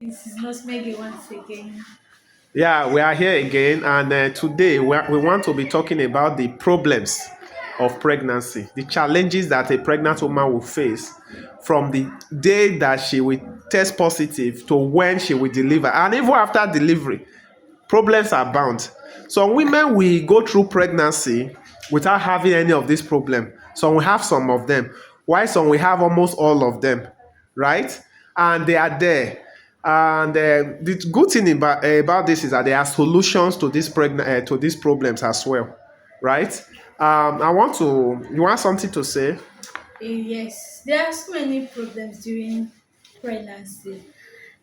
This is not Maggie once again. Yeah, we are here again, and today we want to be talking about the problems of pregnancy, the challenges that a pregnant woman will face from the day that she will test positive to when she will deliver, and even after delivery, problems are bound. Some women will go through pregnancy without having any of this problem. Some will have some of them, while some will have almost all of them, right? And they are there. And the good thing about this is that there are solutions to to these problems as well, right? You want something to say? Yes, there are so many problems during pregnancy,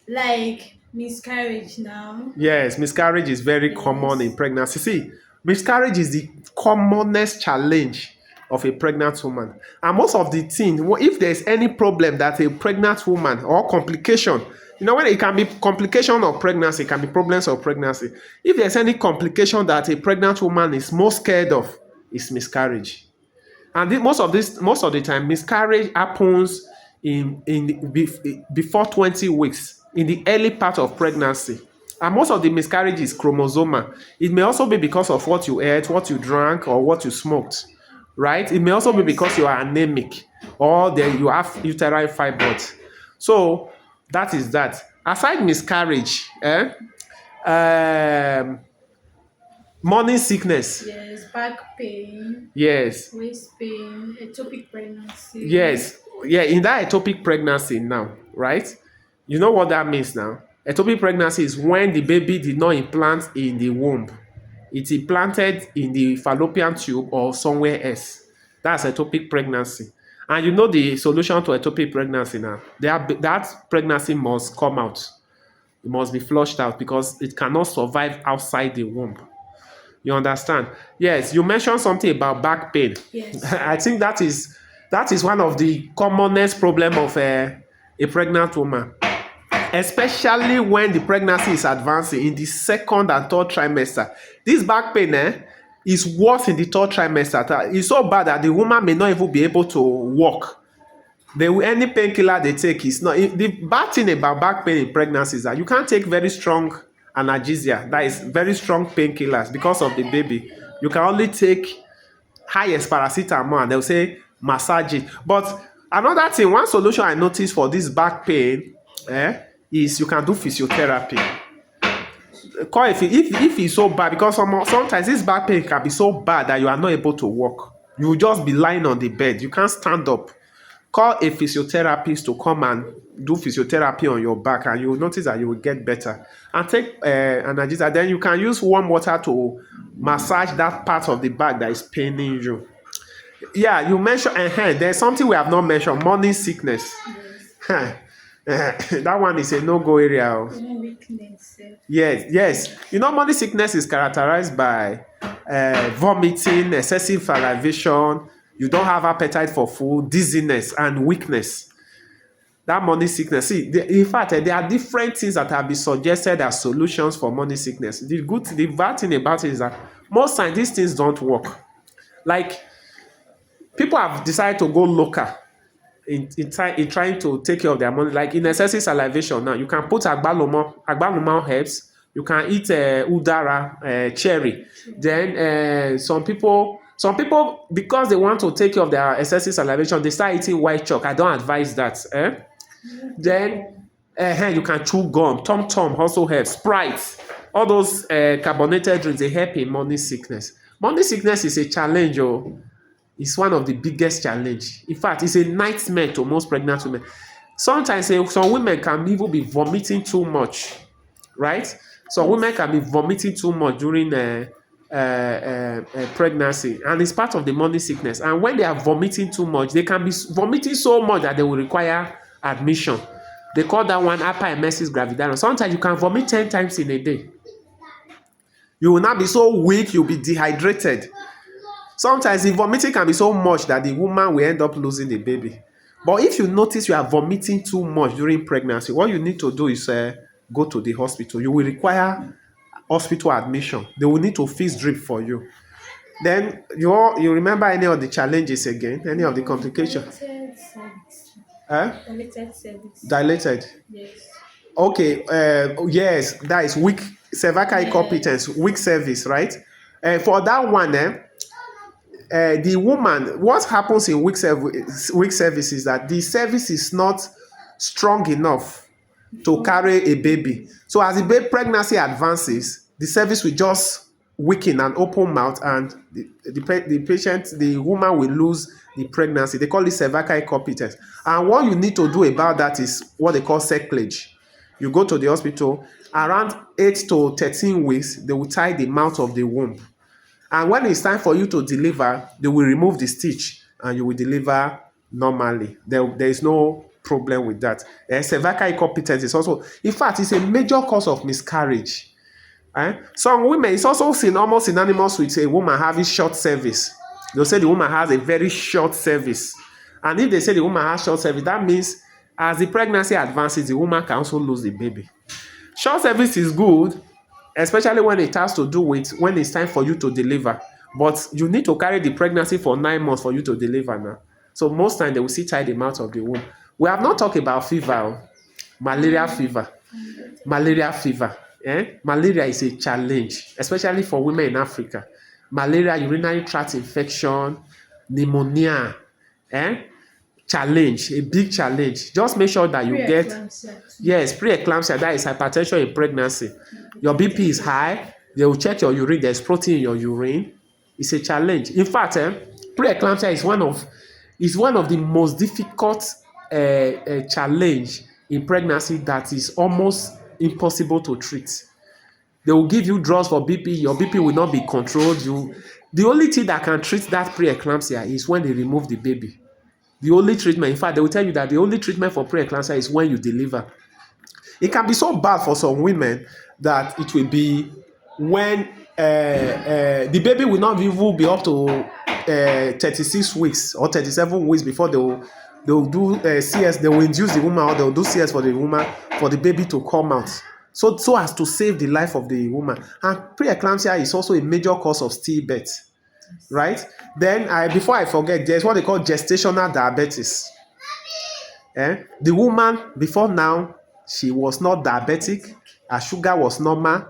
like miscarriage now. Yes, miscarriage is very common in Yes, pregnancy. See, miscarriage is the commonest challenge of a pregnant woman. And most of the things, if there's any problem that a pregnant woman or complication, when it can be complication of pregnancy, it can be problems of pregnancy. If there's any complication that a pregnant woman is most scared of, is miscarriage. And most of the time, miscarriage happens before 20 weeks in the early part of pregnancy. And most of the miscarriage is chromosomal. It may also be because of what you ate, what you drank, or what you smoked, right? It may also be yes, because you are anemic or you have uterine fibroids. So that is that. Aside miscarriage, um, morning sickness, yes, back pain, yes. waist pain, ectopic pregnancy. Yes, yeah, in that ectopic pregnancy now, right? You know what that means now? Ectopic pregnancy is when the baby did not implant in the womb. It's implanted in the fallopian tube or somewhere else. That's ectopic pregnancy. And you know the solution to ectopic pregnancy now. That pregnancy must come out. It must be flushed out because it cannot survive outside the womb. You understand? Yes, you mentioned something about back pain. Yes, I think that is one of the commonest problem of a pregnant woman, especially when the pregnancy is advancing in the second and third trimester. This back pain is worse in the third trimester. It's so bad that the woman may not even be able to walk. Any painkiller they take is not. The bad thing about back pain in pregnancy is that you can't take very strong analgesia, that is very strong painkillers, because of the baby. You can only take highest paracetamol, and they'll say massage it. But another thing, one solution I noticed for this back pain is you can do physiotherapy. If it's so bad, because sometimes this back pain can be so bad that you are not able to walk. You will just be lying on the bed. You can't stand up. Call a physiotherapist to come and do physiotherapy on your back, and you will notice that you will get better. And take analgesia. Then you can use warm water to massage that part of the back that is paining you. Yeah, you mentioned there's something we have not mentioned: morning sickness. yes, That one is a no-go area. weakness. Yes. Morning sickness is characterized by vomiting, excessive salivation. You don't have appetite for food, dizziness, and weakness. That morning sickness. See, in fact, there are different things that have been suggested as solutions for morning sickness. The bad thing about it is that most times these things don't work. Like, people have decided to go local in trying to take care of their money. Like in excessive salivation now, you can put agbalumo herbs. You can eat udara, cherry. Then some people, because they want to take care of their excessive salivation, they start eating white chalk. I don't advise that. Then you can chew gum. Tom Tom also helps. Sprite. All those carbonated drinks, they help in morning sickness. Morning sickness is a challenge. It's one of the biggest challenge. In fact, it's a nightmare to most pregnant women. Sometimes some women can even be vomiting too much, right? Some women can be vomiting too much during pregnancy, and it's part of the morning sickness. And when they are vomiting too much, they can be vomiting so much that they will require admission. They call that one hyperemesis gravidarum. Sometimes you can vomit 10 times in a day. You will not be so weak, you'll be dehydrated. Sometimes the vomiting can be so much that the woman will end up losing the baby. But if you notice you are vomiting too much during pregnancy, what you need to do is go to the hospital. You will require hospital admission. They will need to fix drip for you. Then you remember any of the challenges again, any of the complications? Dilated cervix. Eh? Dilated cervix. Dilated. Yes. Okay, yes, that is weak cervical incompetence, Yes. weak cervix, right? For that one, the woman, what happens in weak cervix is that the cervix is not strong enough to For carry a baby. So as the baby pregnancy advances, the cervix will just weaken and open mouth, and the patient, the woman will lose the pregnancy. They call it cervical incompetence. And what you need to do about that is what they call cerclage. You go to the hospital around 8 to 13 weeks, they will tie the mouth of the womb. And when it's time for you to deliver, they will remove the stitch and you will deliver normally. There is no problem with that. Cervical incompetence is also, in fact, it's a major cause of miscarriage. Some women, it's also seen almost synonymous with a woman having short cervix. They'll say the woman has a very short cervix. And if they say the woman has short cervix, that means as the pregnancy advances, the woman can also lose the baby. Short cervix is good, especially when it has to do with when it's time for you to deliver. But you need to carry the pregnancy for 9 months for you to deliver now. So most times they will still tie the mouth of the womb. We have not talked about fever, malaria fever. Malaria fever. Malaria is a challenge, especially for women in Africa. Malaria, urinary tract infection, pneumonia. Eh? Challenge, a big challenge. Just make sure that you get, pre-eclampsia too. yes, pre-eclampsia, that is hypertension in pregnancy. Your BP is high, they will check your urine, there's protein in your urine. It's a challenge. In fact, pre-eclampsia is one of the most difficult challenge in pregnancy that is almost impossible to treat. They will give you drugs for BP, your BP will not be controlled. The only thing that can treat that pre-eclampsia is when they remove the baby. The only treatment, in fact, they will tell you that the only treatment for pre-eclampsia is when you deliver. It can be so bad for some women that it will be when the baby will not even be up to 36 weeks or 37 weeks before they will do CS. They will induce the woman, or they will do CS for the woman, for the baby to come out. So as to save the life of the woman. And pre-eclampsia is also a major cause of stillbirth. Right? Then before I forget, there's what they call gestational diabetes. The woman before now, she was not diabetic, her sugar was normal,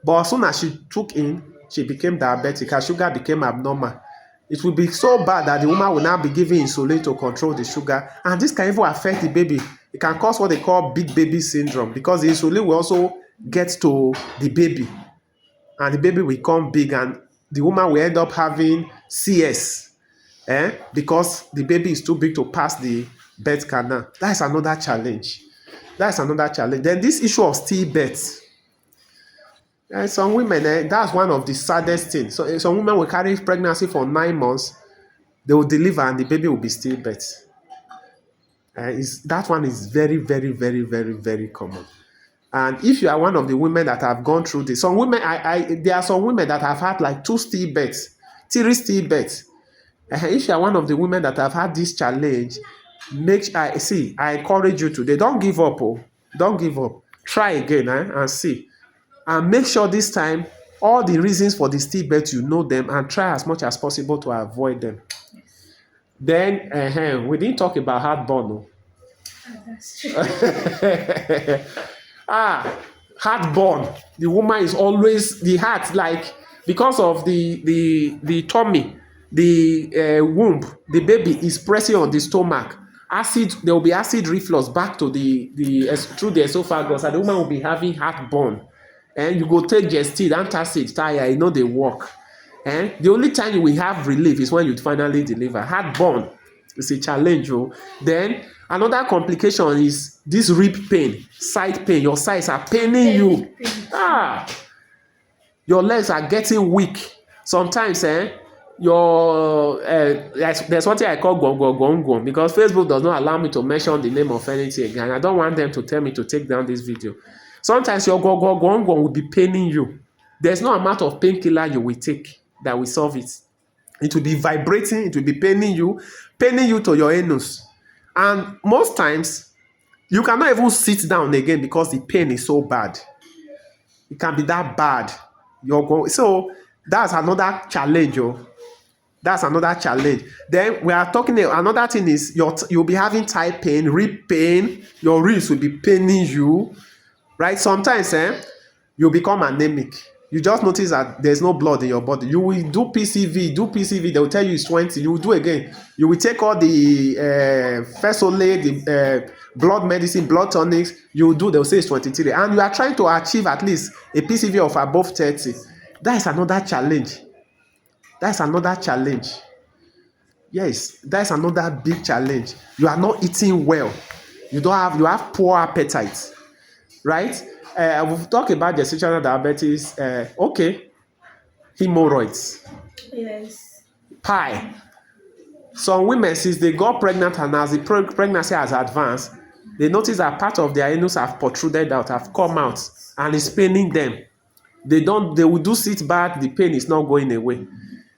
but as soon as she took in, she became diabetic, her sugar became abnormal. It will be so bad that the woman will now be giving insulin to control the sugar, and this can even affect the baby. It can cause what they call big baby syndrome, because the insulin will also get to the baby, and the baby will become big, and the woman will end up having CS, because the baby is too big to pass the birth canal. That's another challenge. Then this issue of stillbirth. Some women, that's one of the saddest things. So some women will carry pregnancy for 9 months, they will deliver, and the baby will be stillbirth. That one is very, very, very, very, very common. And if you are one of the women that have gone through this, some women, there are some women that have had like 2 stillbirths, 3 stillbirths. If you are one of the women that have had this challenge, I encourage you today, don't give up. Don't give up. Try again and see. And make sure this time, all the reasons for the stillbirth, you know them, and try as much as possible to avoid them. Then, we didn't talk about heartburn. That's true. Heartburn. The woman is always, the heart, like, because of the tummy, the womb, the baby is pressing on the stomach. There will be acid reflux back to through the esophagus, and the woman will be having heartburn. And you go take Gestid, antacid, tire, they work. The only time you will have relief is when you finally deliver. Heartburn is a challenge. Then another complication is this rib pain, side pain. Your sides are paining you. Your legs are getting weak. Sometimes, there's something I call gong, because Facebook does not allow me to mention the name of anything again. I don't want them to tell me to take down this video. Sometimes your gong will be paining you. There's no amount of painkiller you will take that will solve it. It will be vibrating, it will be paining you to your anus. And most times, you cannot even sit down again because the pain is so bad. It can be that bad. So that's another challenge. That's another challenge. Then we are talking, another thing is you'll be having thigh pain, rib pain, your ribs will be paining you. right? Sometimes you become anemic. You just notice that there's no blood in your body. You will do PCV, they will tell you it's 20. You will do again. You will take all the Fesolate, the blood medicine, blood tonics. You will do, they will say it's 23. And you are trying to achieve at least a PCV of above 30. That is another challenge. That's another challenge. Yes, that's another big challenge. You are not eating well. You have poor appetite, right? We've talked about gestational diabetes. Okay, hemorrhoids, Yes. pie. Some women, since they got pregnant and as the pregnancy has advanced, they notice that part of their anus have protruded out, have come out, and it's paining them. They will do sit back, the pain is not going away.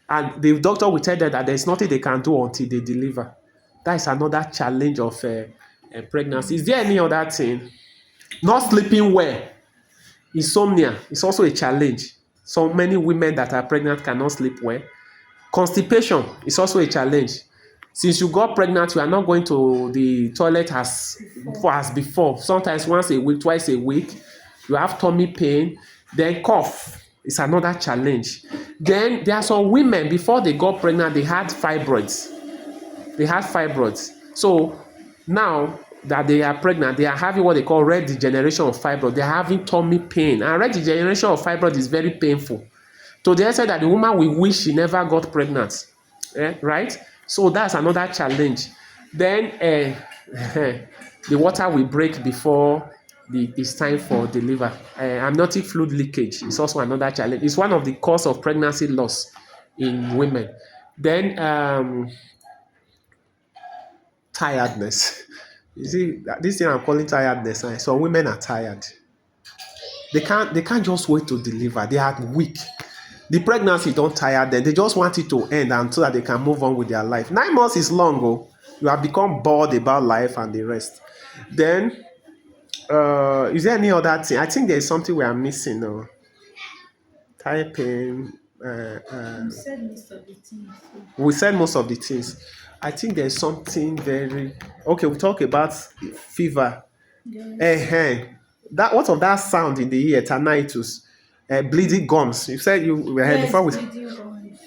And the doctor will tell them that there's nothing they can do until they deliver. That is another challenge of pregnancy. Is there any other thing? Not sleeping well. Insomnia is also a challenge. So many women that are pregnant cannot sleep well. Constipation is also a challenge. Since you got pregnant, you are not going to the toilet as before. Sometimes once a week, twice a week. You have tummy pain. Then cough is another challenge. Then there are some women, before they got pregnant, they had fibroids. So now that they are pregnant, they are having what they call red degeneration of fibroid. They are having tummy pain. And red degeneration of fibroid is very painful. To the extent that the woman will wish she never got pregnant. Right? So that's another challenge. Then the water will break before it's time for deliver. Amniotic fluid leakage is also another challenge. It's one of the cause of pregnancy loss in women. Then tiredness. You see, this thing I'm calling tiredness. Some women are tired. They can't just wait to deliver. They are weak. The pregnancy don't tire them. They just want it to end and so that they can move on with their life. 9 months is long, oh. You have become bored about life and the rest. Then, is there any other thing? I think there's something we are missing. No? Thigh pain. You said most of the things. We said most of the things. I think there's something very... Okay, we talk about fever. Yes. What of that sound in the ear, tinnitus? Bleeding gums. You said you were here before.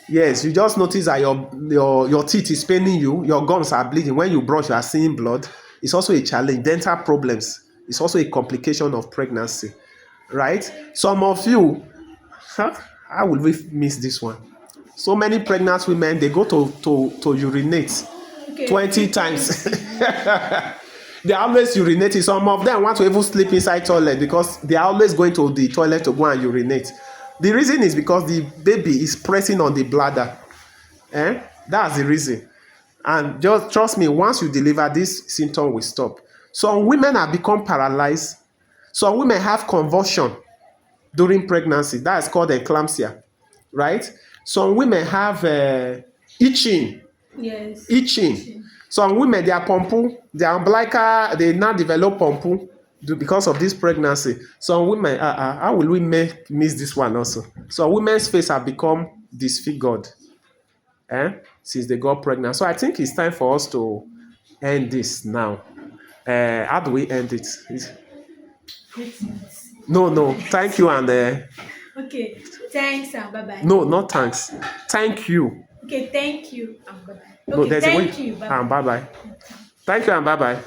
Yes, you just notice that your teeth is paining you. Your gums are bleeding. When you brush, you are seeing blood. It's also a challenge. Dental problems. It's also a complication of pregnancy, right? Some of you, how will we miss this one? So many pregnant women, they go to urinate 20 times. They are always urinating. Some of them want to even sleep inside toilet because they are always going to the toilet to go and urinate. The reason is because the baby is pressing on the bladder. That's the reason. And just trust me, once you deliver, this symptom will stop. Some women have become paralyzed. Some women have convulsion during pregnancy. That is called eclampsia, right? Some women have itching. Yes. Itching. Some women, they are pumpu, they are umbilical, they now develop pumpu because of this pregnancy. Some women, how will we miss this one also? So women's face have become disfigured since they got pregnant. So I think it's time for us to end this now. How do we end it? No. Thank you and... Okay. Thanks and bye-bye. No, not thanks. Thank you. Okay, thank you and bye-bye. No, Okay, there's a way. thank you. Bye-bye. And bye-bye. Thank you and bye-bye.